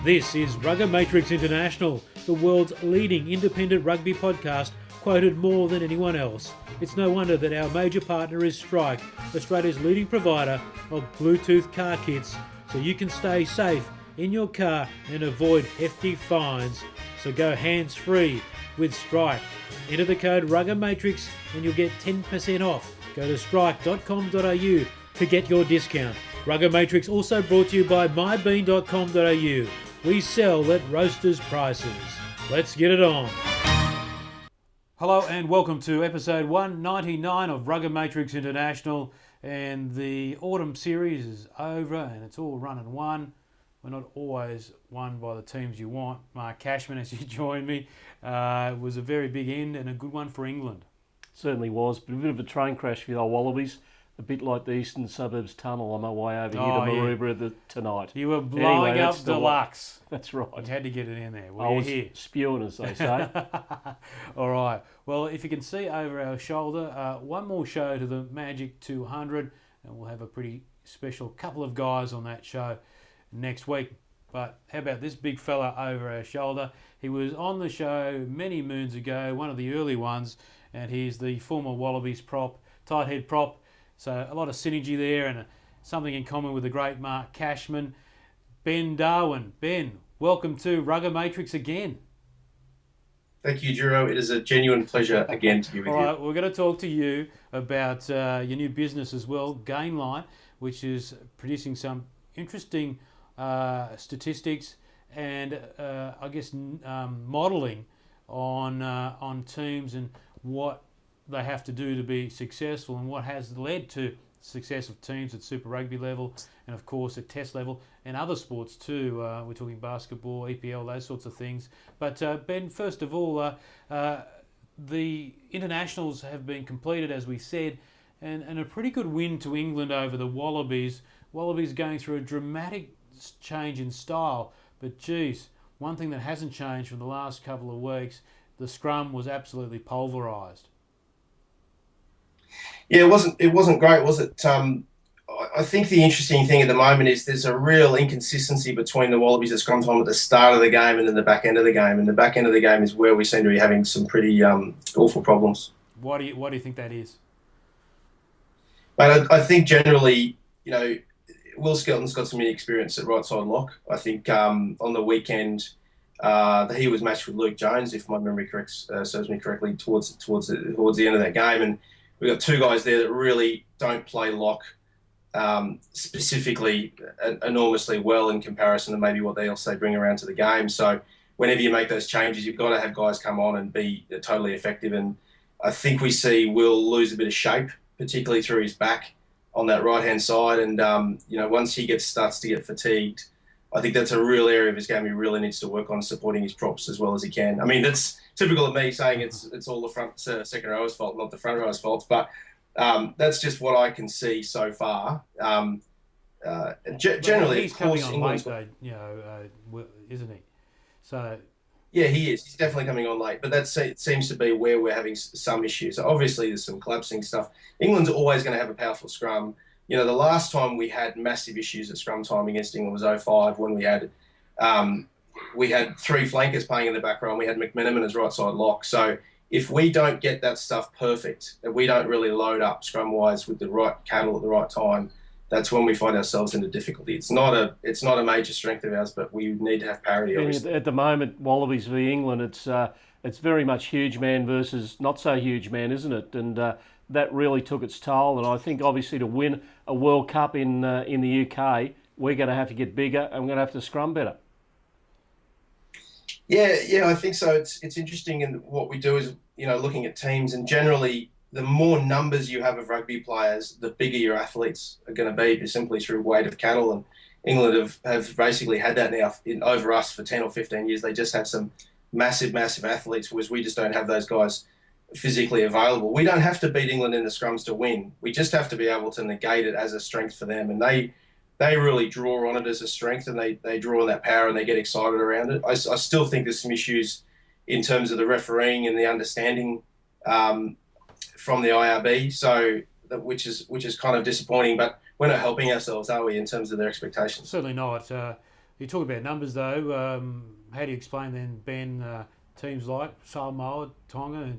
This is RuggaMatrix International, the world's leading independent rugby podcast, quoted more than anyone else. It's no wonder that our major partner is Strike, Australia's leading provider of Bluetooth car kits, so you can stay safe in your car and avoid hefty fines. So go hands-free with Strike. Enter the code RuggaMatrix and you'll get 10% off. Go to strike.com.au to get your discount. RuggaMatrix also brought to you by mybean.com.au. We sell at roasters' prices. Let's get it on. Hello and welcome to episode 199 of RuggaMatrix International. And the autumn series is over and it's all run and won. We're not always won by the teams you want. Mark Cashman, as you joined me, was a very big end and a good one for England. Certainly was, but a bit of a train crash for the old Wallabies. A bit like the Eastern Suburbs Tunnel on my way over here to Maroubra tonight. You were blowing up Deluxe. That's right. You had to get it in there. I was spewing, as they say. All right. Well, if you can see over our shoulder, one more show to the Magic 200, and we'll have a pretty special couple of guys on that show next week. But how about this big fella over our shoulder? He was on the show many moons ago, one of the early ones, and he's the former Wallabies prop, tight head prop. So a lot of synergy there and something in common with the great Mark Cashman. Ben Darwin. Ben, welcome to RuggaMatrix again. Thank you, Juro. It is a genuine pleasure again to be with you. All right, we're going to talk to you about your new business as well, Gainline, which is producing some interesting statistics and I guess modelling on teams and what they have to do to be successful and what has led to success of teams at Super Rugby level and of course at Test level and other sports too. We're talking basketball, EPL, those sorts of things. But Ben, first of all, the internationals have been completed, as we said, and a pretty good win to England over the Wallabies. Wallabies going through a dramatic change in style, but geez, one thing that hasn't changed from the last couple of weeks, the scrum was absolutely pulverised. Yeah, it wasn't great, was it? I think the interesting thing at the moment is there's a real inconsistency between the Wallabies at scrum time at the start of the game and then the back end of the game. And the back end of the game is where we seem to be having some pretty awful problems. Why do you think that is? But I think generally, Will Skelton's got some experience at right side lock. I think on the weekend he was matched with Luke Jones, if my memory serves me correctly, towards the end of that game, and we've got two guys there that really don't play lock specifically enormously well in comparison to maybe what they also bring around to the game. So whenever you make those changes, you've got to have guys come on and be totally effective. And I think we see Will lose a bit of shape, particularly through his back on that right-hand side. And, once he starts to get fatigued, I think that's a real area of his game he really needs to work on, supporting his props as well as he can. I mean, that's typical of me saying it's all the front second row's fault, not the front row's fault. But that's just what I can see so far. Generally, he's coming on late, though, isn't he? So yeah, he is. He's definitely coming on late, but that seems to be where we're having some issues. Obviously, there's some collapsing stuff. England's always going to have a powerful scrum. The last time we had massive issues at scrum time against England was 2005 when we had three flankers playing in the back row and we had McMenamin as right side lock. So if we don't get that stuff perfect, and we don't really load up scrum-wise with the right cattle at the right time, that's when we find ourselves into difficulty. It's not a major strength of ours, but we need to have parity. Obviously. At the moment, Wallabies v England, it's very much huge man versus not so huge man, isn't it? And that really took its toll. And I think obviously to win a World Cup in the UK, we're going to have to get bigger and we're going to have to scrum better. Yeah, I think so. It's interesting, and what we do is looking at teams, and generally the more numbers you have of rugby players, the bigger your athletes are going to be, simply through weight of cattle. And England have basically had that now over us for 10 or 15 years. They just have some massive athletes, whereas we just don't have those guys physically available. We don't have to beat England in the scrums to win. We just have to be able to negate it as a strength for them. And they really draw on it as a strength, and they draw on that power and they get excited around it. I still think there's some issues in terms of the refereeing and the understanding from the IRB, which is kind of disappointing. But we're not helping ourselves, are we, in terms of their expectations? Certainly not. You talk about numbers though. How do you explain then, Ben, teams like Samoa, Tonga,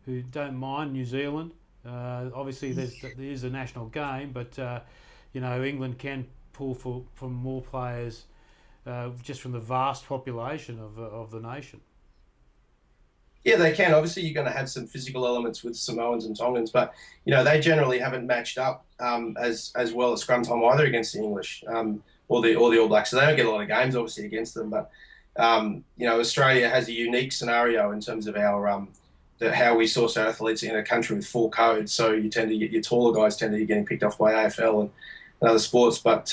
who don't mind New Zealand? Obviously, there is a national game, but England can pull from more players just from the vast population of the nation. Yeah, they can. Obviously, you're going to have some physical elements with Samoans and Tongans, but they generally haven't matched up as well at scrum time either against the English or the All Blacks. So they don't get a lot of games obviously against them. But Australia has a unique scenario in terms of our how we source our athletes in a country with full codes. So you tend to get your taller guys tend to be getting picked off by AFL and other sports. But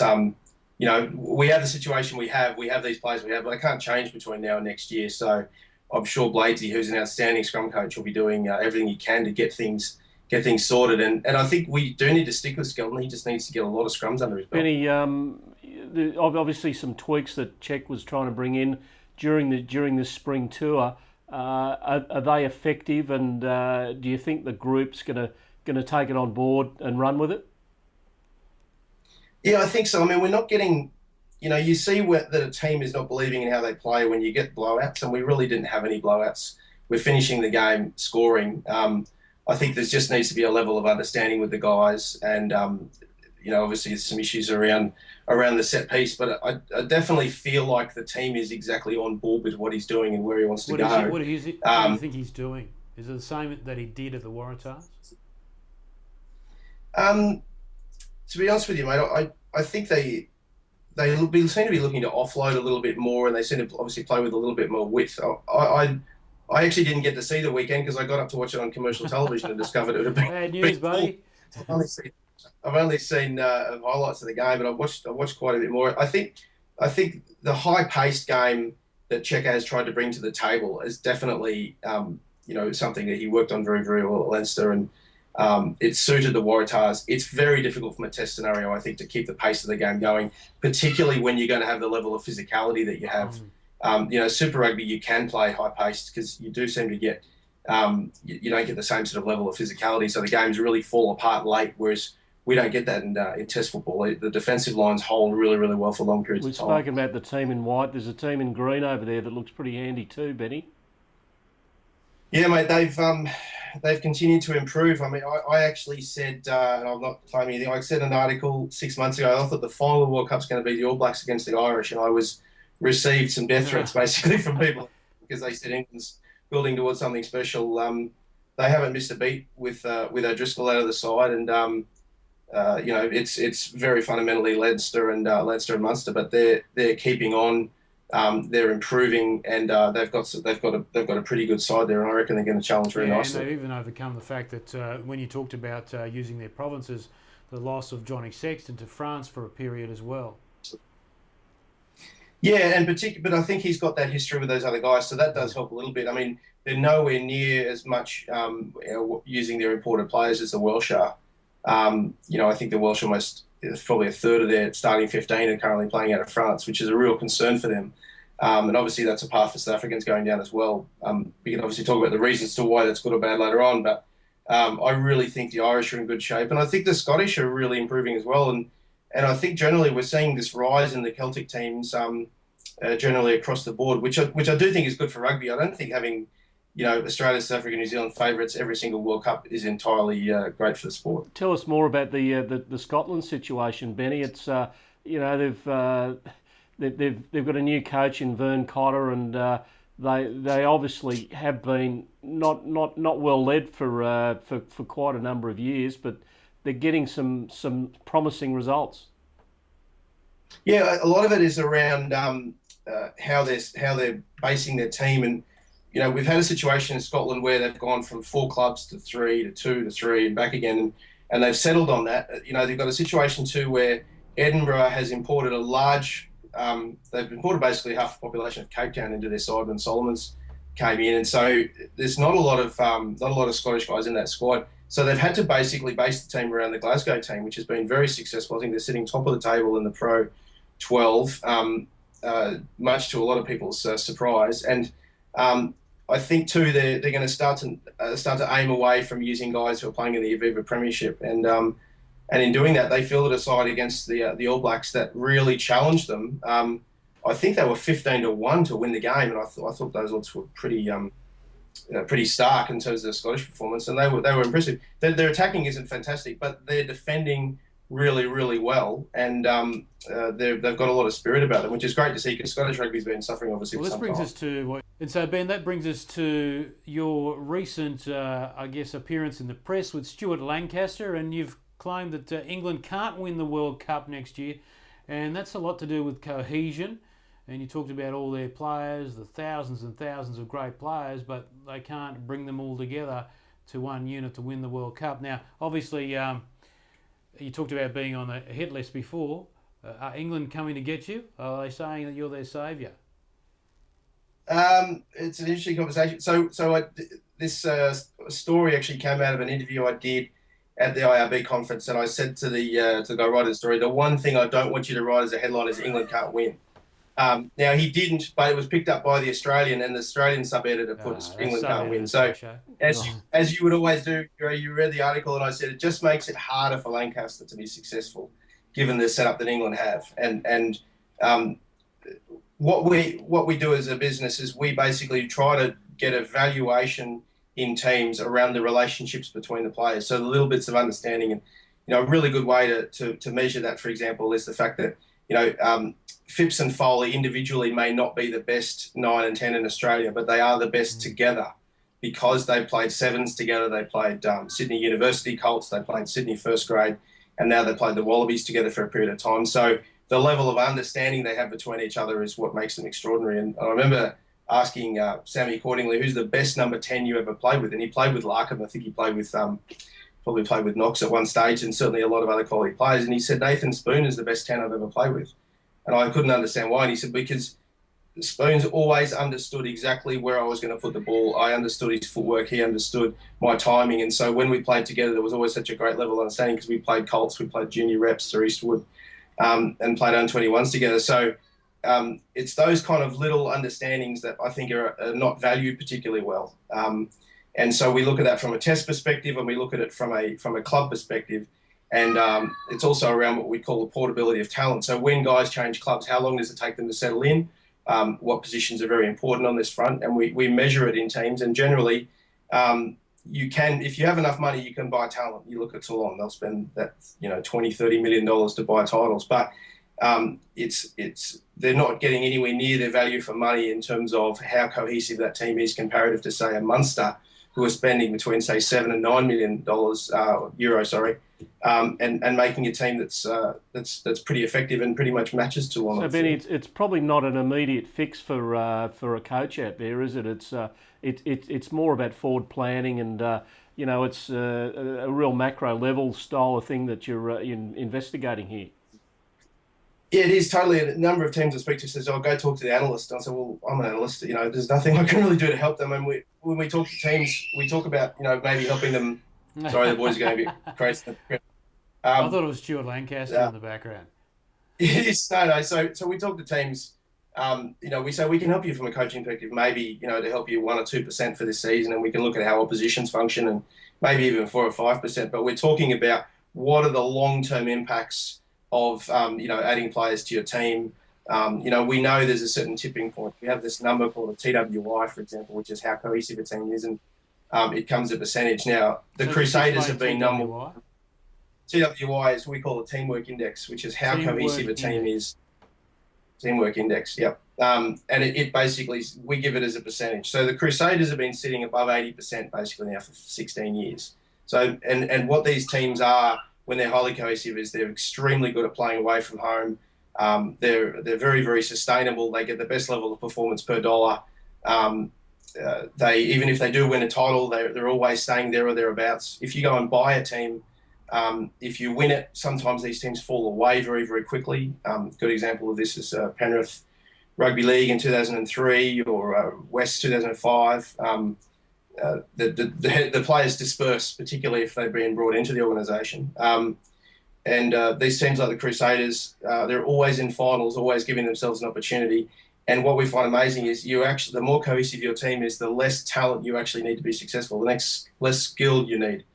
we have the situation we have. We have these players we have, but they can't change between now and next year. So I'm sure Bladesy, who's an outstanding scrum coach, will be doing everything he can to get things sorted. And I think we do need to stick with Skelton. He just needs to get a lot of scrums under his belt. Benny, obviously some tweaks that Czech was trying to bring in during the spring tour. Are they effective? And do you think the group's going to take it on board and run with it? Yeah, I think so. I mean, we're not getting. You see that a team is not believing in how they play when you get blowouts, and we really didn't have any blowouts. We're finishing the game scoring. I think there just needs to be a level of understanding with the guys, and obviously there's some issues around the set piece, but I definitely feel like the team is exactly on board with what he's doing and where he wants to go. What do you think he's doing? Is it the same that he did at the Waratahs? To be honest with you, mate, I think they seem to be looking to offload a little bit more, and they seem to obviously play with a little bit more width. I actually didn't get to see the weekend because I got up to watch it on commercial television and discovered it had been bad news, buddy. I've only seen highlights of the game, but I've watched quite a bit more. I think the high-paced game that Checo has tried to bring to the table is definitely something that he worked on very, very well at Leinster, and it suited the Waratahs. It's very difficult from a test scenario, I think, to keep the pace of the game going, particularly when you're going to have the level of physicality that you have. Super Rugby, you can play high-paced because you do seem to get you don't get the same sort of level of physicality, so the games really fall apart late, whereas we don't get that in Test football. The defensive lines hold really, really well for long periods of time. We've spoken about the team in white. There's a team in green over there that looks pretty handy too, Benny. Yeah, mate, they've continued to improve. I mean, I actually said, and I'm not claiming anything, I said an article 6 months ago, I thought the final World Cup's going to be the All Blacks against the Irish, and I received some death threats basically from people because they said England's building towards something special. They haven't missed a beat with O'Driscoll out of the side, and it's very fundamentally Leinster and Munster, but they're keeping on. They're improving, and they've got a pretty good side there, and I reckon they're going to challenge very nicely. And they've even overcome the fact that when you talked about using their provinces, the loss of Johnny Sexton to France for a period as well. Yeah, but I think he's got that history with those other guys, so that does help a little bit. I mean, they're nowhere near as much using their imported players as the Welsh are. I think the Welsh it's probably a third of their starting 15 are currently playing out of France, which is a real concern for them. And obviously that's a path for South Africans going down as well. We can obviously talk about the reasons to why that's good or bad later on, but I really think the Irish are in good shape. And I think the Scottish are really improving as well. And I think generally we're seeing this rise in the Celtic teams generally across the board, which I do think is good for rugby. I don't think having Australia, South Africa, New Zealand favourites every single World Cup is entirely great for the sport. Tell us more about the Scotland situation, Benny. It's they've got a new coach in Vern Cotter, and they obviously have been not well led for quite a number of years, but they're getting some promising results. Yeah, a lot of it is around how they're basing their team, and we've had a situation in Scotland where they've gone from 4 clubs to 3 to 2 to 3 and back again, and they've settled on that. They've got a situation too where Edinburgh has imported they've imported basically half the population of Cape Town into their side when Solomons came in, and so there's not a lot of Scottish guys in that squad. So they've had to basically base the team around the Glasgow team, which has been very successful. I think they're sitting top of the table in the Pro 12, much to a lot of people's surprise. And I think too they're going to start to aim away from using guys who are playing in the Aviva Premiership, and in doing that they fielded a side against the All Blacks that really challenged them. I think they were 15-1 to win the game, and I thought those odds were pretty stark in terms of the Scottish performance, and they were impressive. Their attacking isn't fantastic, but they're defending really, really well, and they've got a lot of spirit about them, which is great to see because Scottish rugby's been suffering obviously for some time. And so Ben, that brings us to your recent, I guess, appearance in the press with Stuart Lancaster, and you've claimed that England can't win the World Cup next year, and that's a lot to do with cohesion. And you talked about all their players, the thousands and thousands of great players, but they can't bring them all together to one unit to win the World Cup. Now, obviously, you talked about being on the hit list before. Are England coming to get you? Are they saying that you're their saviour? It's an interesting conversation. This story actually came out of an interview I did at the IRB conference, and I said to the guy writing the story, the one thing I don't want you to write as a headline is England can't win. Now, he didn't, but it was picked up by the Australian, and the Australian sub-editor put England can't win. So, as you would always do, you read the article, and I said it just makes it harder for Lancaster to be successful, given the setup that England have. And what we do as a business is we basically try to get a valuation in teams around the relationships between the players. So the little bits of understanding, and a really good way to measure that, for example, is the fact that Phipps and Foley individually may not be the best 9 and 10 in Australia, but they are the best together because they played sevens together. They played Sydney University Colts, they played Sydney first grade, and now they played the Wallabies together for a period of time. So the level of understanding they have between each other is what makes them extraordinary. And I remember asking Sammy Cordingley, who's the best number 10 you ever played with? And he played with Larkham. I think he played with probably played with Knox at one stage, and certainly a lot of other quality players. And he said, Nathan Spoon is the best 10 I've ever played with. And I couldn't understand why. And he said, because Spoon's always understood exactly where I was going to put the ball. I understood his footwork. He understood my timing. And so when we played together, there was always such a great level of understanding because we played Colts, we played junior reps through Eastwood, and played under-21s together. So it's those kind of little understandings that I think are not valued particularly well. And so we look at that from a test perspective, and we look at it from a club perspective. And it's also around what we call the portability of talent. So when guys change clubs, how long does it take them to settle in? What positions are very important on this front? And we measure it in teams. And generally, you can, if you have enough money, you can buy talent. You look at Toulon, they'll spend that, $20, $30 million to buy titles. But they're not getting anywhere near their value for money in terms of how cohesive that team is comparative to, say, a Munster, who are spending between, say, $7 and $9 million and making a team that's pretty effective and pretty much matches Toulon. So Benny, it's probably not an immediate fix for a coach out there, is it? It's more about forward planning, and it's a real macro level style of thing that you're investigating here. Yeah, it is totally. A number of teams I speak to says, "I'll go talk to the analyst." And I say, "Well, I'm an analyst. There's nothing I can really do to help them." And when we talk to teams, we talk about maybe helping them. Sorry, the boys are going a bit crazy. I thought it was Stuart Lancaster in the background. Yes, no. So we talk to teams. We say we can help you from a coaching perspective, maybe to help you 1 or 2% for this season, and we can look at how oppositions function, and maybe even 4 or 5%. But we're talking about what are the long-term impacts of adding players to your team. We know there's a certain tipping point. We have this number called a TWI, for example, which is how cohesive a team is, and it comes a percentage. Now, the Crusaders have been number one. TWI is we call a teamwork index, which is how cohesive a team is. Teamwork index, yep. And it basically, we give it as a percentage. So the Crusaders have been sitting above 80% basically now for 16 years. So, and what these teams are, when they're highly cohesive, is they're extremely good at playing away from home. They're very, very sustainable. They get the best level of performance per dollar. They, even if they do win a title, they're always staying there or thereabouts. If you go and buy a team, if you win it, sometimes these teams fall away very, very quickly. Good example of this is Penrith Rugby League in 2003 or West 2005. The players disperse, particularly if they've been brought into the organisation. And these teams like the Crusaders, they're always in finals, always giving themselves an opportunity. And what we find amazing is the more cohesive your team is, the less talent you actually need to be successful, the less skill you need.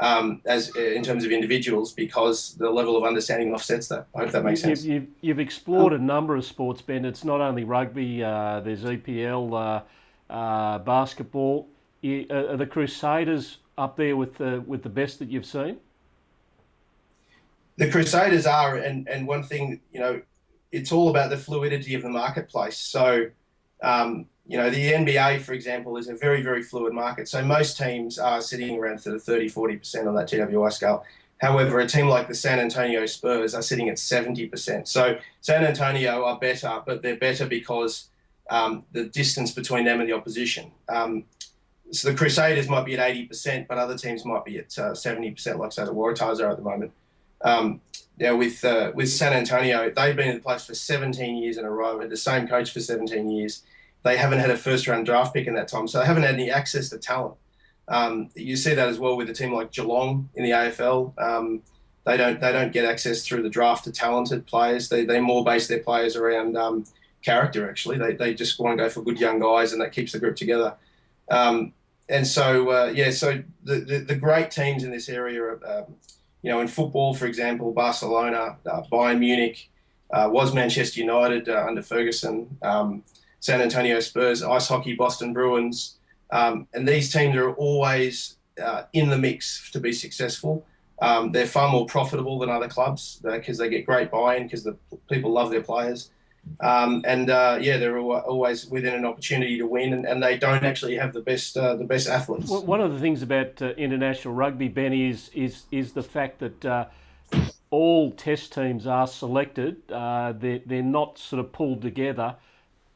as in terms of individuals, because the level of understanding offsets that. I hope that makes sense. You've explored a number of sports, Ben. It's not only rugby. There's EPL, basketball. Are the Crusaders up there with the best that you've seen? The Crusaders are, and one thing, it's all about the fluidity of the marketplace. So, the NBA, for example, is a very, very fluid market. So most teams are sitting around 30, 40% on that TWI scale. However, a team like the San Antonio Spurs are sitting at 70%. So San Antonio are better, but they're better because the distance between them and the opposition. So the Crusaders might be at 80%, but other teams might be at 70%, like say the Waratahs are at the moment. With San Antonio, they've been in the place for 17 years in a row, had the same coach for 17 years. They haven't had a first-round draft pick in that time, so they haven't had any access to talent. You see that as well with a team like Geelong in the AFL. They don't get access through the draft to talented players. They more base their players around character. Actually, they just want to go for good young guys, and that keeps the group together. So the great teams in this area are, in football, for example, Barcelona, Bayern Munich, was Manchester United under Ferguson. San Antonio Spurs, ice hockey, Boston Bruins, and these teams are always in the mix to be successful. They're far more profitable than other clubs because they get great buy-in because the people love their players. They're always within an opportunity to win, and they don't actually have the best athletes. One of the things about international rugby, Ben, is the fact that all test teams are selected. They're not sort of pulled together,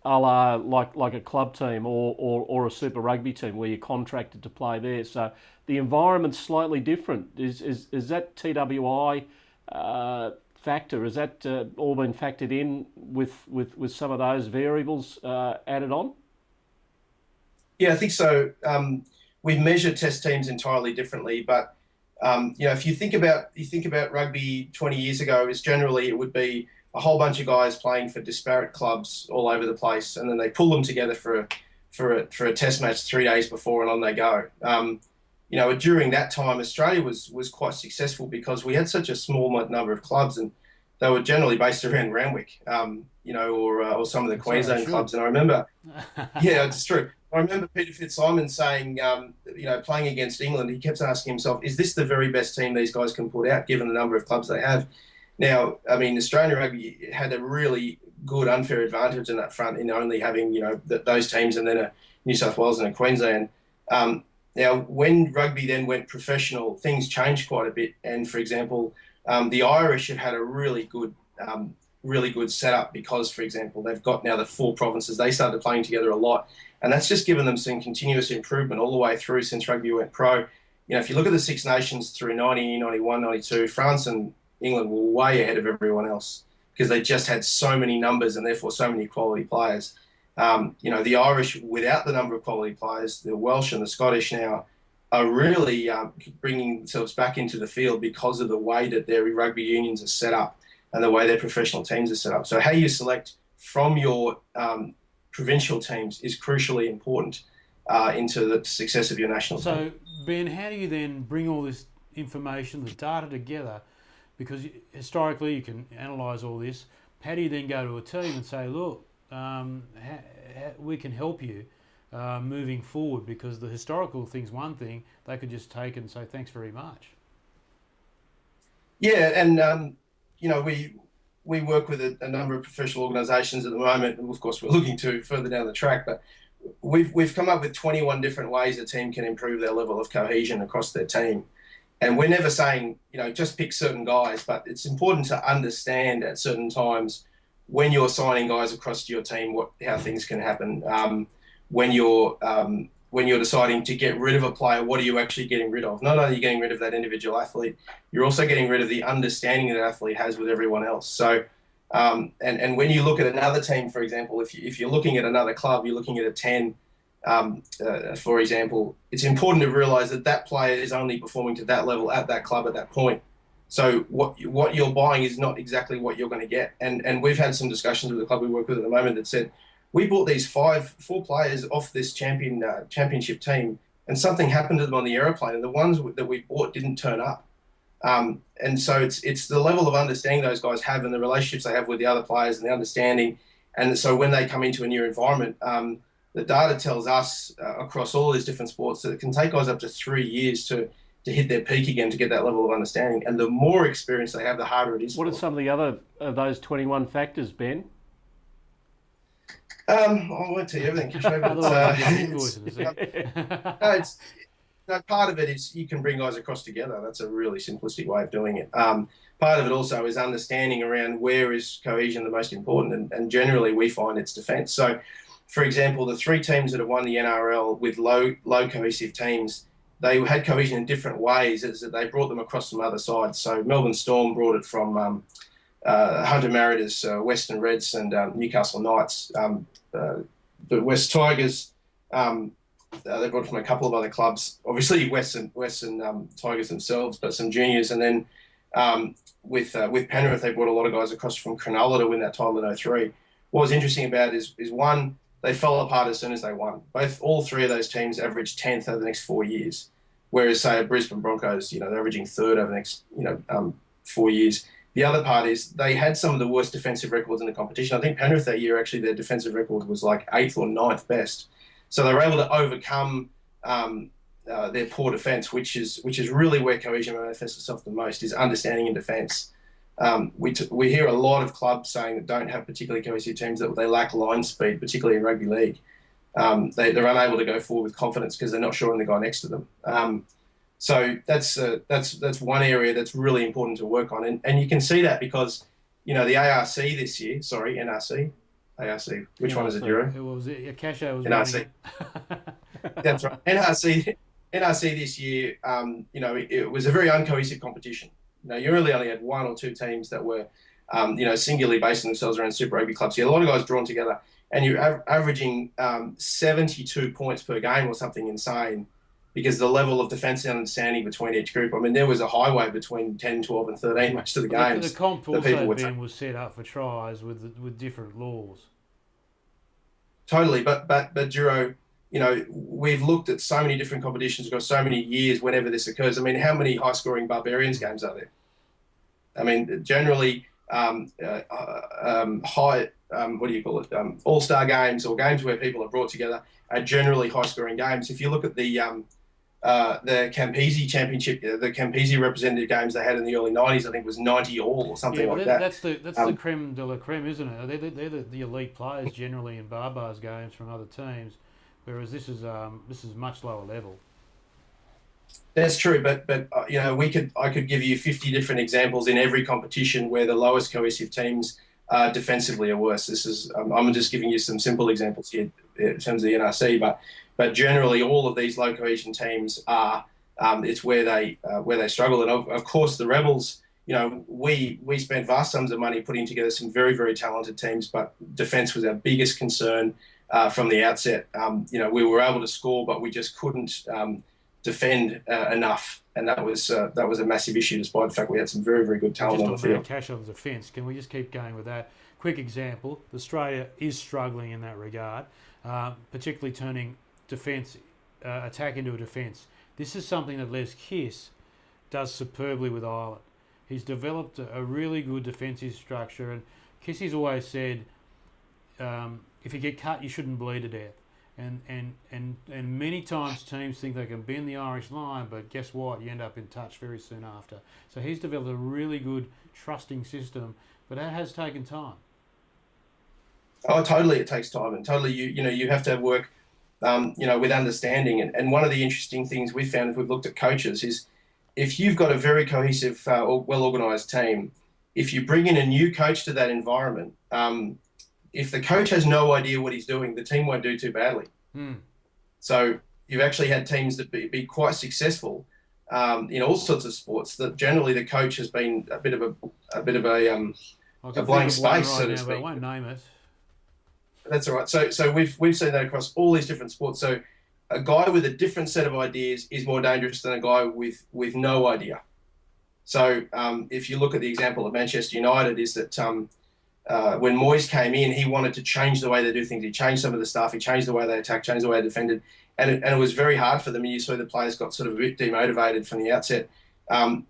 a la like a club team or a Super Rugby team where you're contracted to play there. So the environment's slightly different. Is that TWI factor? Has that all been factored in with some of those variables added on? Yeah, I think so. We measure test teams entirely differently, but if you think about rugby 20 years ago, it would be a whole bunch of guys playing for disparate clubs all over the place, and then they pull them together for a test match 3 days before, and on they go. During that time, Australia was quite successful because we had such a small number of clubs, and they were generally based around Randwick, or some of the Queensland clubs. And I remember, yeah, it's true. I remember Peter Fitzsimons saying, playing against England, he kept asking himself, is this the very best team these guys can put out, given the number of clubs they have? Now, I mean, Australian rugby had a really good unfair advantage in that front in only having, those teams and then a New South Wales and a Queensland. Now, when rugby then went professional, things changed quite a bit. And, for example, the Irish have had a really good setup because, for example, they've got now the 4 provinces. They started playing together a lot. And that's just given them some continuous improvement all the way through since rugby went pro. If you look at the Six Nations through 90, 91, 92, France and England were way ahead of everyone else because they just had so many numbers and therefore so many quality players. The Irish, without the number of quality players, the Welsh and the Scottish now are really bringing themselves back into the field because of the way that their rugby unions are set up and the way their professional teams are set up. So how you select from your provincial teams is crucially important into the success of your national team. So, Ben, how do you then bring all this information, the data together? Because historically you can analyse all this. How do you then go to a team and say, look, we can help you moving forward? Because the historical thing's one thing, they could just take it and say, thanks very much. Yeah, and, we work with a number of professional organisations at the moment, and of course we're looking to further down the track, but we've come up with 21 different ways a team can improve their level of cohesion across their team. And we're never saying, just pick certain guys, but it's important to understand at certain times when you're signing guys across to your team, how things can happen. When you're deciding to get rid of a player, what are you actually getting rid of? Not only are you getting rid of that individual athlete, you're also getting rid of the understanding that athlete has with everyone else. So, and when you look at another team, for example, if you're looking at another club, you're looking at a 10, for example, it's important to realise that player is only performing to that level at that club at that point. So what you're buying is not exactly what you're going to get. And we've had some discussions with the club we work with at the moment that said, we bought these four players off this championship team, and something happened to them on the aeroplane, and the ones that we bought didn't turn up. And so it's the level of understanding those guys have and the relationships they have with the other players and the understanding. And so when they come into a new environment, the data tells us across all these different sports that it can take guys up to 3 years to hit their peak again, to get that level of understanding. And the more experience they have, the harder it is. What are some of the other of those 21 factors, Ben? I won't tell you everything, but part of it is you can bring guys across together. That's a really simplistic way of doing it. Part of it also is understanding around where is cohesion the most important, and generally we find it's defence. So, for example, the 3 teams that have won the NRL with low cohesive teams, they had cohesion in different ways, as that they brought them across from other sides. So Melbourne Storm brought it from Hunter Mariners, Western Reds, and Newcastle Knights. The West Tigers, they brought it from a couple of other clubs. Obviously, Western Tigers themselves, but some juniors. And then with Penrith, they brought a lot of guys across from Cronulla to win that title in 03. What was interesting about it is one, they fell apart as soon as they won. All 3 of those teams averaged 10th over the next 4 years, whereas say Brisbane Broncos, they're averaging 3rd over the next 4 years. The other part is they had some of the worst defensive records in the competition. I think Penrith that year, actually, their defensive record was like 8th or 9th best. So they were able to overcome their poor defence, which is really where cohesion manifests itself the most, is understanding in defence. We hear a lot of clubs saying that don't have particularly cohesive teams, that they lack line speed, particularly in rugby league. They're unable to go forward with confidence because they're not sure on the guy next to them. So that's one area that's really important to work on, and you can see that because the ARC this year, NRC, which one is it, Drew? It was Casho was NRC. That's right. NRC this year, it was a very uncohesive competition. You really only had 1 or 2 teams that were, singularly basing themselves around Super Rugby clubs. So you had a lot of guys drawn together, and you're averaging 72 points per game or something insane, because the level of defensive understanding between each group. I mean, there was a highway between 10, 12 and 13 most of the games. The comp also, Ben, was set up for tries with different laws. Totally, but Duro, we've looked at so many different competitions across so many years whenever this occurs. I mean, how many high-scoring Barbarians games are there? I mean, generally, all-star games or games where people are brought together are generally high-scoring games. If you look at the Campese Championship, the Campese representative games they had in the early 90s, I think was 90 all or something like that. That's the creme de la creme, isn't it? They're the elite players generally in Barbars games from other teams, whereas this is much lower level. That's true, but I could give you 50 different examples in every competition where the lowest cohesive teams defensively are worse. This is I'm just giving you some simple examples here in terms of the NRC, but generally all of these low cohesion teams are it's where they struggle. And of course the Rebels, we spent vast sums of money putting together some very, very talented teams, but defence was our biggest concern from the outset. We were able to score, but we just couldn't defend enough, and that was a massive issue, despite the fact we had some very, very good talent on the field. Cash on the defence. Can we just keep going with that? Quick example: Australia is struggling in that regard, particularly turning attack into a defence. This is something that Les Kiss does superbly with Ireland. He's developed a really good defensive structure, and Kissy's always said, if you get cut, you shouldn't bleed to death. And many times teams think they can bend the Irish line, but guess what? You end up in touch very soon after. So he's developed a really good trusting system, but that has taken time. Oh, totally, it takes time, and totally you have to work, with understanding. And one of the interesting things we've found, if we've looked at coaches, is if you've got a very cohesive or well-organised team, if you bring in a new coach to that environment, if the coach has no idea what he's doing, the team won't do too badly. So you've actually had teams that be quite successful in all sorts of sports. That generally the coach has been a bit of a blank space, so to speak. But I won't name it. That's all right. So we've seen that across all these different sports. So a guy with a different set of ideas is more dangerous than a guy with no idea. So if you look at the example of Manchester United, is that when Moyes came in, he wanted to change the way they do things. He changed some of the stuff. He changed the way they attacked, changed the way they defended. And it was very hard for them. And you saw the players got sort of a bit demotivated from the outset.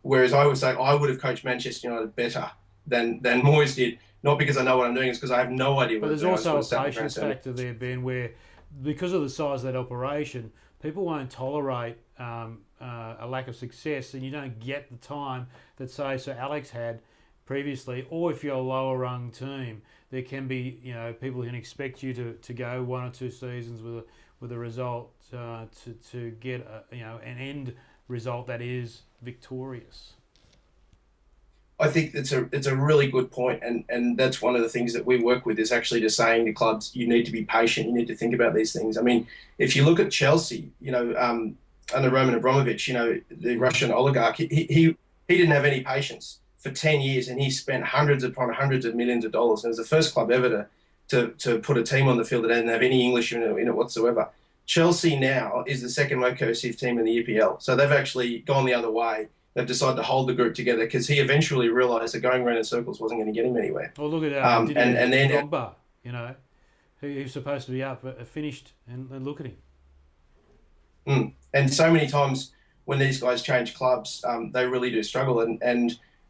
Whereas I would say I would have coached Manchester United better than Moyes did. Not because I know what I'm doing, it's because I have no idea what I'm doing. But there's also a patience factor there, Ben, where because of the size of that operation, people won't tolerate a lack of success, and you don't get the time that, say, Sir Alex had previously. Or if you're a lower rung team, there can be, people who can expect you to go 1 or 2 seasons with a result to get an end result that is victorious. I think it's a really good point, and that's one of the things that we work with is actually just saying to clubs, you need to be patient, you need to think about these things. I mean, if you look at Chelsea, under Roman Abramovich, the Russian oligarch, he didn't have any patience for 10 years, and he spent hundreds upon hundreds of millions of dollars. And it was the first club ever to put a team on the field that didn't have any English in it whatsoever. Chelsea now is the second most cohesive team in the EPL, so they've actually gone the other way. They've decided to hold the group together because he eventually realised that going around in circles wasn't going to get him anywhere. Well, look at and then Drogba, who's supposed to be up, finished, and look at him. And so many times when these guys change clubs, they really do struggle.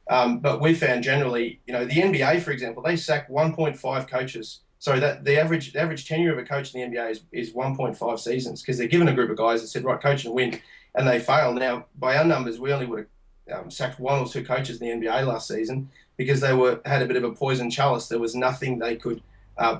But we found generally, the NBA, for example, they sack 1.5 coaches. Sorry, that the average tenure of a coach in the NBA is 1.5 seasons because they're given a group of guys that said, right, coach and win, and they fail. Now, by our numbers, we only would have sacked 1 or 2 coaches in the NBA last season because they had a bit of a poison chalice. There was nothing they could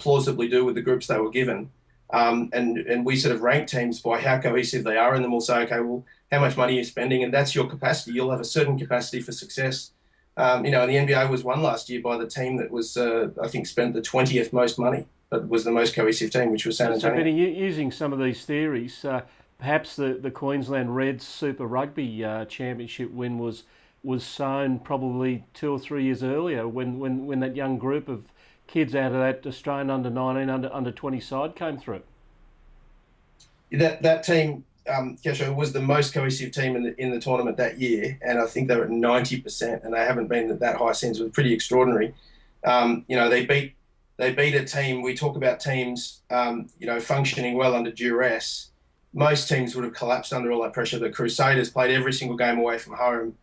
plausibly do with the groups they were given. And we sort of rank teams by how cohesive they are, and then we'll say, okay, well, how much money are you spending? And that's your capacity. You'll have a certain capacity for success. And the NBA was won last year by the team that was, I think, spent the 20th most money, but was the most cohesive team, which was San Antonio. So, Benny, using some of these theories, perhaps the Queensland Reds Super Rugby Championship win was sown probably 2 or 3 years earlier when that young group of kids out of that Australian under-19, under-20 side came through. That team, Kesho, was the most cohesive team in the tournament that year, and I think they were at 90%, and they haven't been at that high since. It was pretty extraordinary. They beat a team. We talk about teams, functioning well under duress. Most teams would have collapsed under all that pressure. The Crusaders played every single game away from home.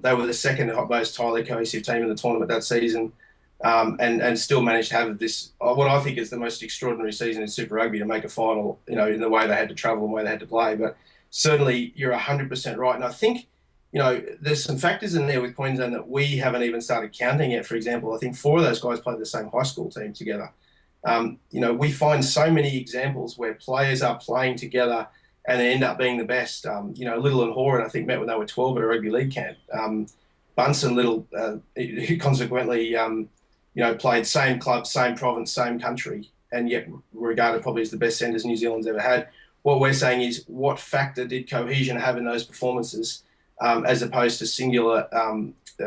They were the second most highly cohesive team in the tournament that season. And still managed to have this, what I think is the most extraordinary season in Super Rugby, to make a final, in the way they had to travel and the way they had to play. But certainly you're 100% right. And I think, there's some factors in there with Queensland that we haven't even started counting yet. For example, I think 4 of those guys played the same high school team together. We find so many examples where players are playing together and they end up being the best. Little and Horan, I think, met when they were 12 at a rugby league camp. Bunsen Little, consequently, played same club, same province, same country, and yet regarded probably as the best centres New Zealand's ever had. What we're saying is, what factor did cohesion have in those performances, as opposed to singular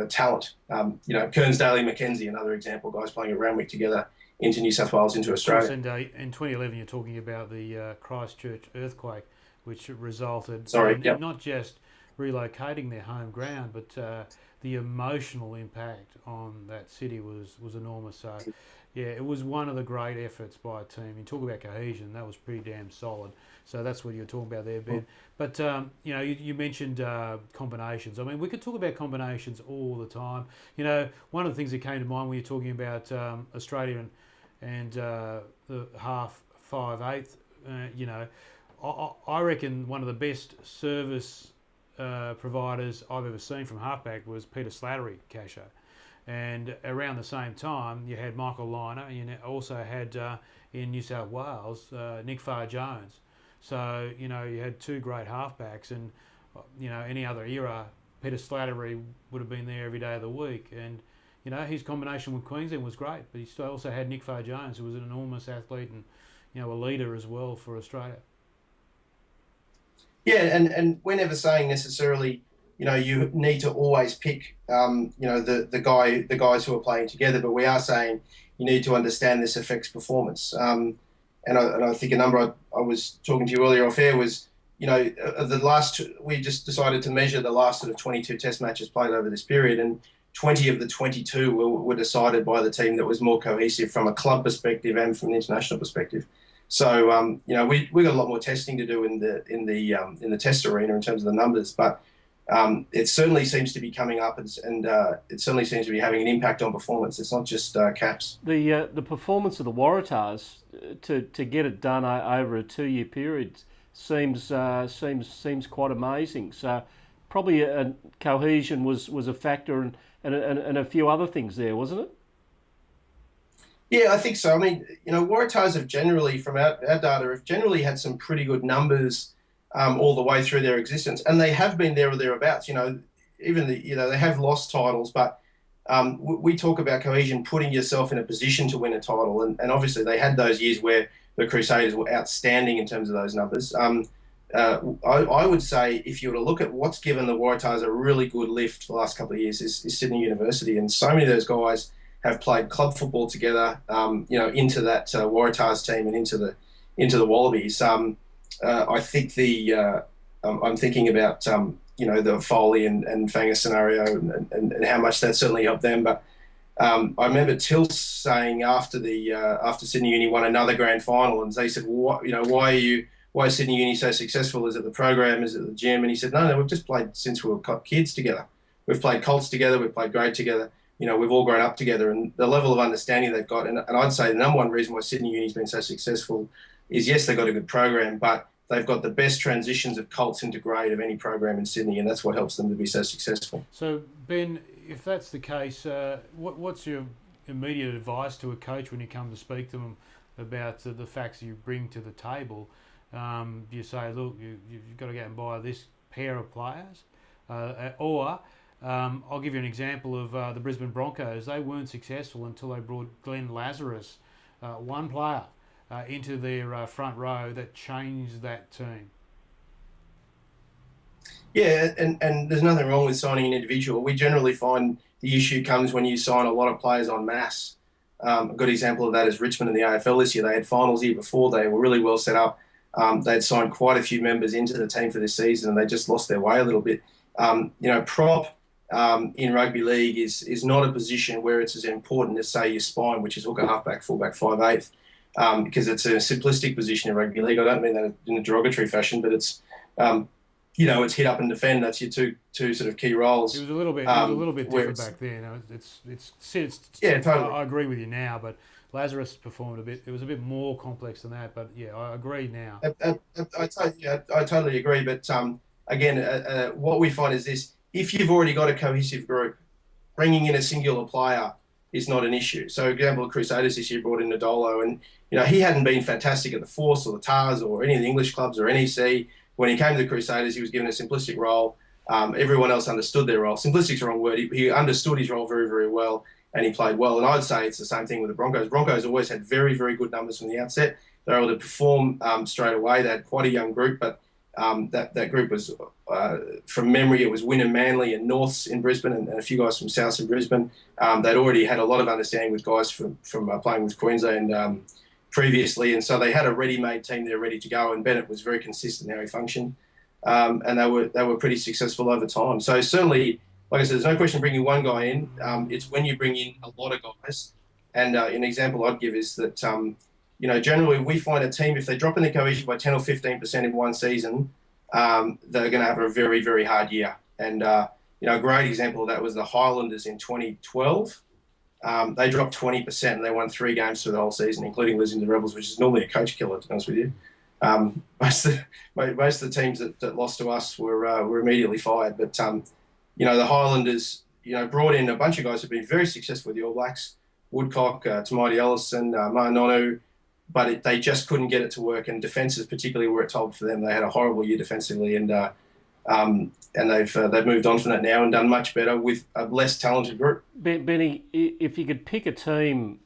talent? Kearns, Daly, Mackenzie, another example, guys playing at Randwick together into New South Wales, into Australia. And in 2011, you're talking about the Christchurch earthquake, which resulted in not just relocating their home ground, but the emotional impact on that city was enormous. So, yeah, it was one of the great efforts by a team. You talk about cohesion, that was pretty damn solid. So that's what you're talking about there, Ben. But, you mentioned combinations. I mean, we could talk about combinations all the time. One of the things that came to mind when you're talking about Australia and the half 5/8, I reckon one of the best service providers I've ever seen from halfback was Peter Slattery, Casho. And around the same time, you had Michael Liner, and you also had in New South Wales Nick Farr-Jones. So, you had 2 great halfbacks, and, any other era, Peter Slattery would have been there every day of the week. And, his combination with Queensland was great, but he also had Nick Farr-Jones, who was an enormous athlete and, a leader as well for Australia. Yeah, and we're never saying necessarily, you need to always pick, the guys who are playing together, but we are saying you need to understand this affects performance. And I think a number I was talking to you earlier off air was, the last, we just decided to measure the last sort of 22 test matches played over this period, and 20 of the 22 were decided by the team that was more cohesive from a club perspective and from an international perspective. So we got a lot more testing to do in the test arena in terms of the numbers, but it certainly seems to be coming up, and it certainly seems to be having an impact on performance. It's not just caps. The performance of the Waratahs to get it done over a 2-year period seems quite amazing. So probably cohesion was a factor, and a few other things there, wasn't it? Yeah, I think so. I mean, Waratahs have generally, from our data, have generally had some pretty good numbers all the way through their existence, and they have been there or thereabouts. Even they have lost titles, but we talk about cohesion, putting yourself in a position to win a title, and obviously they had those years where the Crusaders were outstanding in terms of those numbers. I would say if you were to look at what's given the Waratahs a really good lift for the last couple of years is Sydney University, and so many of those guys have played club football together, into that Waratahs team and into the Wallabies. I think I'm thinking about the Foley and Fanger scenario and how much that certainly helped them. But I remember Till saying after Sydney Uni won another grand final, and they said, why is Sydney Uni so successful? Is it the program? Is it the gym? And he said, no, we've just played since we were kids together. We've played Colts together. We've played grade together. We've all grown up together, and the level of understanding they've got. And I'd say the number one reason why Sydney Uni's been so successful is, yes, they've got a good program, but they've got the best transitions of Colts into grade of any program in Sydney, and that's what helps them to be so successful. So, Ben, if that's the case, what's your immediate advice to a coach when you come to speak to them about the facts you bring to the table? You say, look, you've got to go and buy this pair of players, or I'll give you an example of the Brisbane Broncos. They weren't successful until they brought Glenn Lazarus, one player, into their front row that changed that team. Yeah, and there's nothing wrong with signing an individual. We generally find the issue comes when you sign a lot of players en masse. A good example of that is Richmond in the AFL this year. They had finals year before. They were really well set up. They'd signed quite a few members into the team for this season, and they just lost their way a little bit. Prop in rugby league is not a position where it's as important as, say, your spine, which is hooker, halfback, fullback, 5'8", because it's a simplistic position in rugby league. I don't mean that in a derogatory fashion, but it's it's hit up and defend. That's your two sort of key roles. It was a little bit different back then. Yeah, totally. I agree with you now, but Lazarus performed a bit. It was a bit more complex than that. But yeah, I agree now. I totally agree. But again, what we find is this: if you've already got a cohesive group, bringing in a singular player is not an issue. So, for example, the Crusaders this year brought in Nadolo, and he hadn't been fantastic at the Force or the Tars or any of the English clubs or NEC. When he came to the Crusaders, he was given a simplistic role. Everyone else understood their role. Simplistic's the wrong word. He understood his role very, very well, and he played well. And I'd say it's the same thing with the Broncos. Broncos always had very, very good numbers from the outset. They were able to perform straight away. They had quite a young group, but that group was, from memory, it was Wynnum, Manly and Norths in Brisbane and a few guys from Souths in Brisbane. They'd already had a lot of understanding with guys from playing with Queensland previously, and so they had a ready-made team there ready to go, and Bennett was very consistent in how he functioned, and they were pretty successful over time. So certainly, like I said, there's no question bringing one guy in. It's when you bring in a lot of guys, and an example I'd give is that generally we find a team, if they drop in the cohesion by 10 or 15% in one season, they're going to have a very, very hard year. And a great example of that was the Highlanders in 2012. They dropped 20% and they won 3 games through the whole season, including losing to the Rebels, which is normally a coach killer, to be honest with you. Most of the teams that lost to us were immediately fired. But, the Highlanders, brought in a bunch of guys who've been very successful with the All Blacks, Woodcock, Tamati Ellison, Maanonu, but they just couldn't get it to work. And defences particularly were at top for them. They had a horrible year defensively, and they've moved on from that now and done much better with a less talented group. Benny, if you could pick a team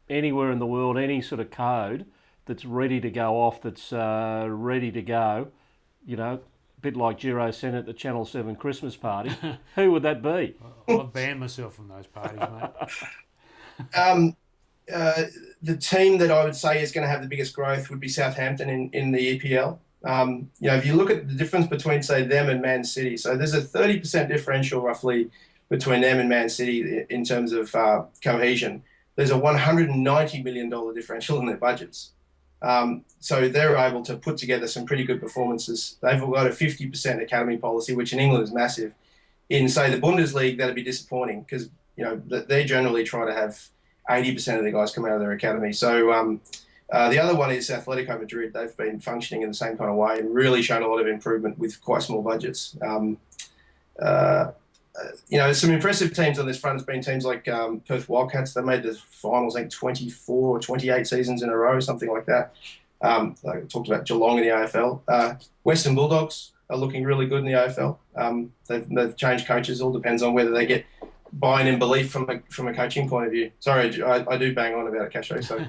anywhere in the world, any sort of code that's ready to go off, that's ready to go, a bit like Giro sent at the Channel 7 Christmas party, who would that be? I've banned myself from those parties, mate. The team that I would say is going to have the biggest growth would be Southampton in the EPL. If you look at the difference between, say, them and Man City, so there's a 30% differential roughly between them and Man City in terms of cohesion. There's a $190 million differential in their budgets. So they're able to put together some pretty good performances. They've got a 50% academy policy, which in England is massive. In, say, the Bundesliga, that'd be disappointing because, they generally try to have 80% of the guys come out of their academy. So the other one is Atletico Madrid. They've been functioning in the same kind of way and really shown a lot of improvement with quite small budgets. Some impressive teams on this front has been teams like Perth Wildcats. They made the finals, I think, 24 or 28 seasons in a row, something like that. I talked about Geelong in the AFL. Western Bulldogs are looking really good in the AFL. They've changed coaches. All depends on whether they get buy-in and belief from a coaching point of view. Sorry, I do bang on about it, Casho. So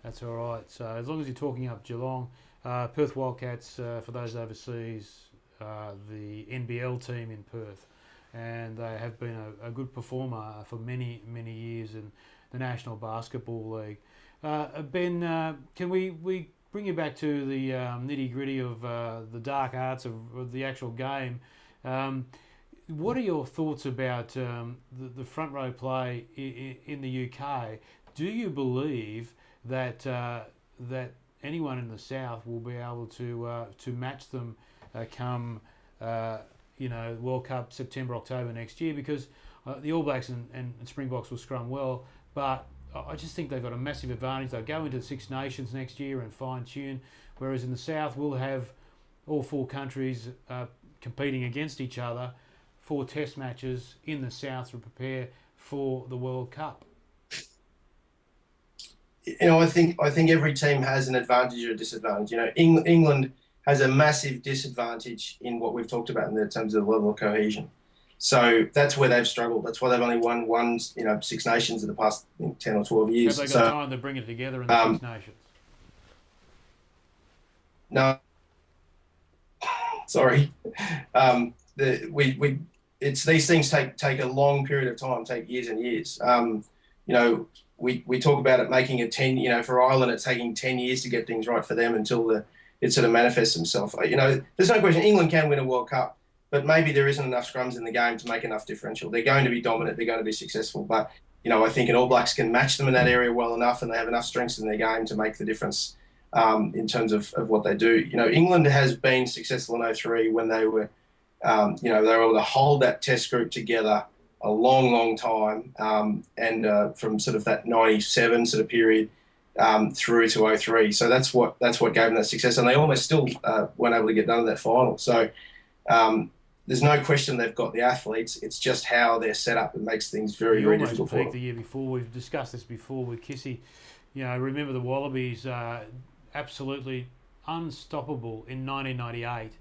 that's all right. So as long as you're talking up Geelong, Perth Wildcats, for those overseas, the NBL team in Perth, and they have been a good performer for many, many years in the National Basketball League. Ben, can we bring you back to the nitty-gritty of the dark arts of the actual game? What are your thoughts about the front row play in the UK? Do you believe that that anyone in the South will be able to match them come World Cup September, October next year? Because the All Blacks and Springboks will scrum well, but I just think they've got a massive advantage. They'll go into the Six Nations next year and fine-tune, whereas in the South we'll have all four countries competing against each other, 4 test matches in the South to prepare for the World Cup. I think every team has an advantage or a disadvantage. England has a massive disadvantage in what we've talked about in terms of the level of cohesion. So that's where they've struggled. That's why they've only won Six Nations in the past 10 or 12 years. Have they got time to bring it together in the Six Nations? No. Sorry. These things take a long period of time, take years and years. We talk about it making it 10, for Ireland, it's taking 10 years to get things right for them until it sort of manifests themselves. There's no question England can win a World Cup, but maybe there isn't enough scrums in the game to make enough differential. They're going to be dominant. They're going to be successful. But, I think an All Blacks can match them in that area well enough, and they have enough strengths in their game to make the difference in terms of what they do. England has been successful in 2003 when they were, they were able to hold that test group together a long, long time, and from sort of that 97 sort of period through to 2003. So that's what gave them that success, and they almost still weren't able to get done in that final. So there's no question they've got the athletes. It's just how they're set up that makes things very, very difficult for them. The year before, we've discussed this before with Kissy. Remember the Wallabies, absolutely unstoppable in 1998.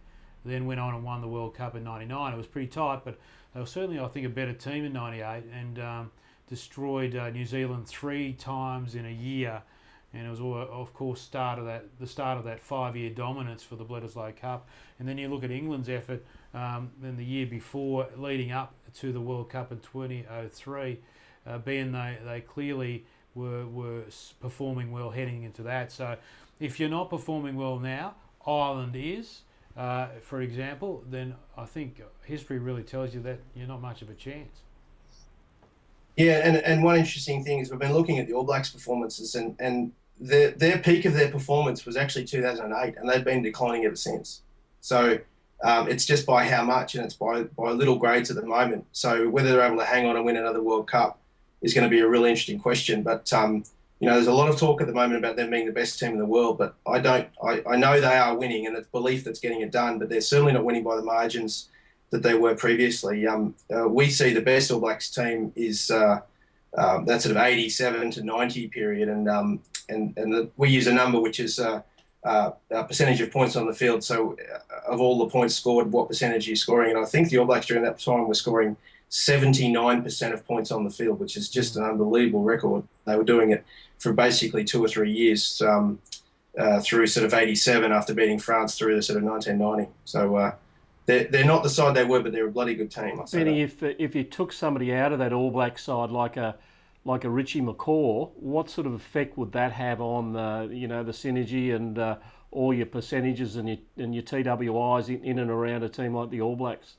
Then went on and won the World Cup in 99. It was pretty tight, but they were certainly, I think, a better team in 98 and destroyed New Zealand 3 times in a year. And it was, of course, the start of that 5-year dominance for the Bledisloe Cup. And then you look at England's effort then the year before, leading up to the World Cup in 2003, being they clearly were performing well heading into that. So if you're not performing well now, Ireland is, for example, then I think history really tells you that you're not much of a chance. Yeah, and one interesting thing is we've been looking at the All Blacks performances, and their peak of their performance was actually 2008, and they've been declining ever since. So it's just by how much, and it's by little grades at the moment. So whether they're able to hang on and win another World Cup is going to be a really interesting question. But there's a lot of talk at the moment about them being the best team in the world, but I know they are winning, and it's belief that's getting it done, but they're certainly not winning by the margins that they were previously. We see the best All Blacks team is that sort of 87 to 90 period, and we use a number which is a percentage of points on the field. So of all the points scored, what percentage are you scoring? And I think the All Blacks during that time were scoring 79% of points on the field, which is just an unbelievable record. They were doing it for basically 2 or 3 years through sort of 87 after beating France through the sort of 1990. So they're not the side they were, but they're a bloody good team. Benny, if you took somebody out of that All Black side like a Richie McCaw, what sort of effect would that have on the synergy and all your percentages and your TWIs in and around a team like the All Blacks?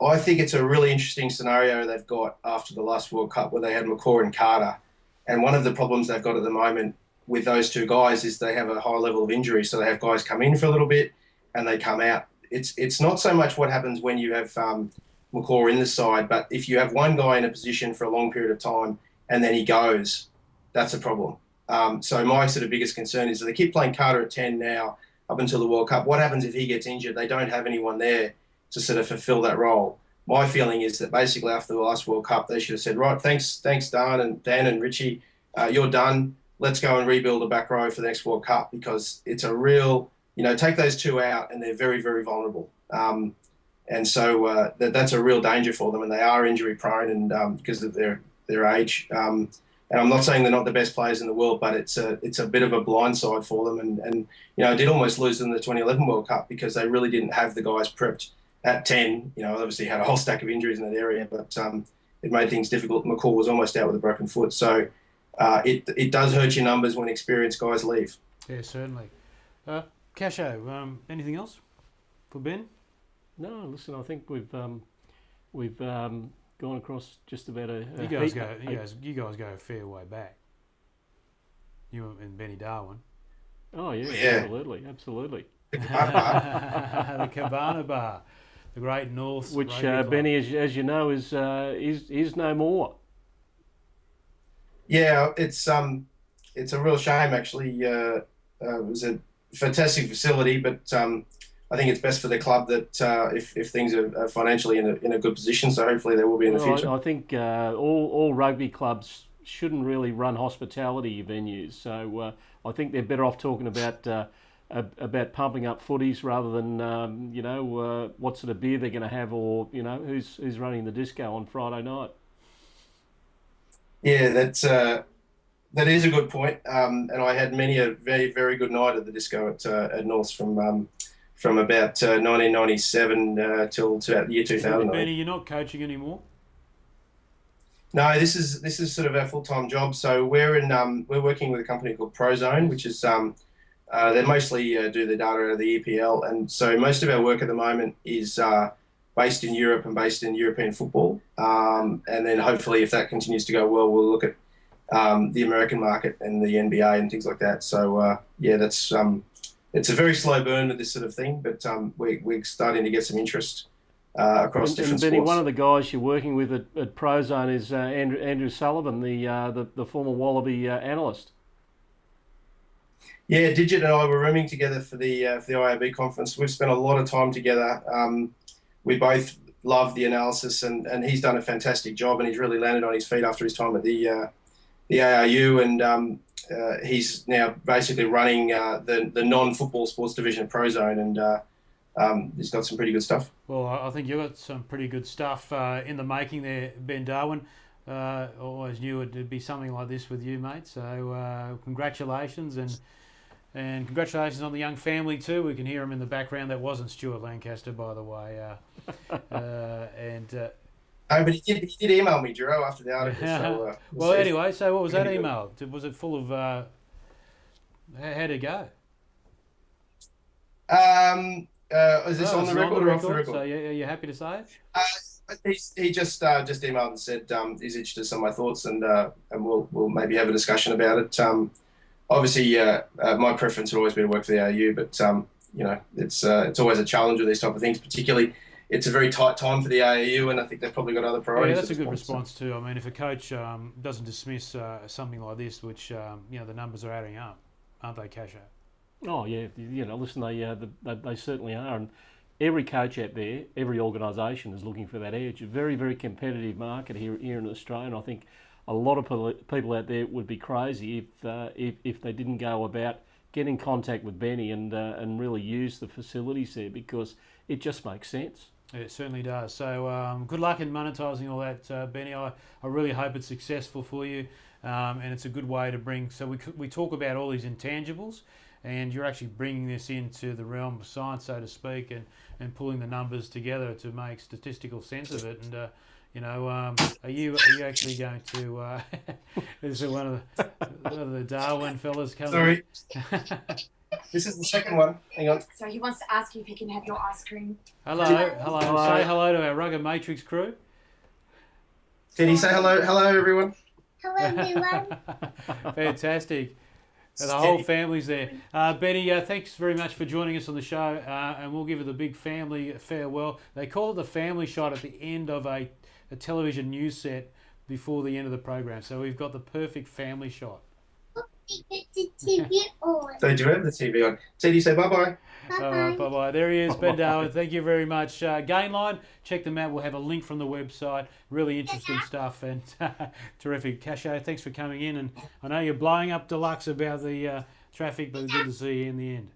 I think it's a really interesting scenario they've got after the last World Cup where they had McCaw and Carter. And one of the problems they've got at the moment with those two guys is they have a high level of injury. So they have guys come in for a little bit and they come out. It's not so much what happens when you have McCaw in the side, but if you have one guy in a position for a long period of time and then he goes, that's a problem. So my sort of biggest concern is that they keep playing Carter at 10 now up until the World Cup. What happens if he gets injured? They don't have anyone there to sort of fulfill that role. My feeling is that basically after the last World Cup, they should have said, right, thanks, Dan and Richie, you're done. Let's go and rebuild a back row for the next World Cup, because it's a real, take those two out and they're very, very vulnerable. And so that's a real danger for them, and they are injury prone and because of their age. And I'm not saying they're not the best players in the world, but it's a bit of a blindside for them. And I did almost lose them in the 2011 World Cup because they really didn't have the guys prepped at 10. Obviously had a whole stack of injuries in that area, but it made things difficult. McCaw was almost out with a broken foot. So it does hurt your numbers when experienced guys leave. Yeah, certainly. Casho, anything else for Ben? No, listen, I think we've gone across just about You guys go a fair way back. You and Benny Darwin. Oh yeah, absolutely. The Cabana Bar, the Great North, which Benny, as you know, is no more. Yeah, it's a real shame actually. It was a fantastic facility, but I think it's best for the club that if things are financially in a good position, so hopefully they will be in the future. I think all rugby clubs shouldn't really run hospitality venues, so I think they're better off talking about pumping up footies rather than what sort of beer they're going to have, or who's running the disco on Friday night. Yeah, that is a good point, and I had many a very, very good night at the disco at North from about 1997 till the year 2000. Benny, you're not coaching anymore? No, this is sort of our full-time job. So we're working with a company called Prozone, which is they mostly do the data out of the EPL, and so most of our work at the moment is based in Europe and based in European football. And then hopefully, if that continues to go well, we'll look at the American market and the NBA and things like that. So that's it's a very slow burn with this sort of thing, but we're starting to get some interest across different Benny, sports. one of the guys you're working with at Prozone is Andrew Sullivan, the former Wallaby analyst. Yeah, Digit and I were rooming together for the IAB conference. We've spent a lot of time together. We both love the analysis, and he's done a fantastic job, and he's really landed on his feet after his time at the ARU, and he's now basically running the non-football sports division of Prozone, and he's got some pretty good stuff. Well, I think you've got some pretty good stuff in the making there, Ben Darwin. Always knew it'd be something like this with you, mate. So congratulations, and congratulations on the young family too. We can hear him in the background. That wasn't Stuart Lancaster, by the way. Oh, but he did email me, Jero, after the article. So, well, anyway, so what was that email? Was it full of... how'd it go? Is this on the record or off the record? So you're happy to say it? He just emailed and said he's interested in some of my thoughts, and we'll maybe have a discussion about it. Obviously, my preference would always be to work for the AU, but it's always a challenge with these type of things. Particularly, it's a very tight time for the AU, and I think they've probably got other priorities. Yeah, that's a good response too. I mean, if a coach doesn't dismiss something like this, which the numbers are adding up, aren't they, Casho? Oh yeah, listen, they certainly are, and every coach out there, every organisation is looking for that edge. A very, very competitive market here in Australia, and I think a lot of people out there would be crazy if they didn't go about get in contact with Benny and really use the facilities there, because it just makes sense. It certainly does. So good luck in monetising all that, Benny. I really hope it's successful for you, and it's a good way to bring. So we talk about all these intangibles, and you're actually bringing this into the realm of science, so to speak, and pulling the numbers together to make statistical sense of it. And are you actually going to? Is it one of the Darwin fellas coming? Sorry. This is the second one. Hang on. So he wants to ask you if he can have your ice cream. Hello. Say hello to our RuggaMatrix crew. Can you say hello? Hello, everyone. Hello, everyone. Fantastic. The whole family's there. Benny, thanks very much for joining us on the show, and we'll give it the big family farewell. They call it the family shot at the end of a television news set before the end of the program. So we've got the perfect family shot. The TV on. They do have the TV on. TD, say bye-bye. Bye-bye. There he is, Ben Darwin. Thank you very much. Gainline, check them out. We'll have a link from the website. Really interesting stuff and terrific. Casho, thanks for coming in. And I know you're blowing up Deluxe about the traffic, but good to see you in the end.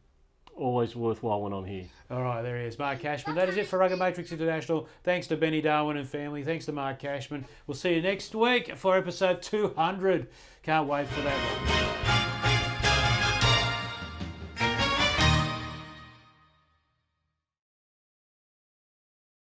Always worthwhile when I'm here. All right, there he is, Mark Cashman. That is it for RuggaMatrix International. Thanks to Benny Darwin and family. Thanks to Mark Cashman. We'll see you next week for episode 200. Can't wait for that one.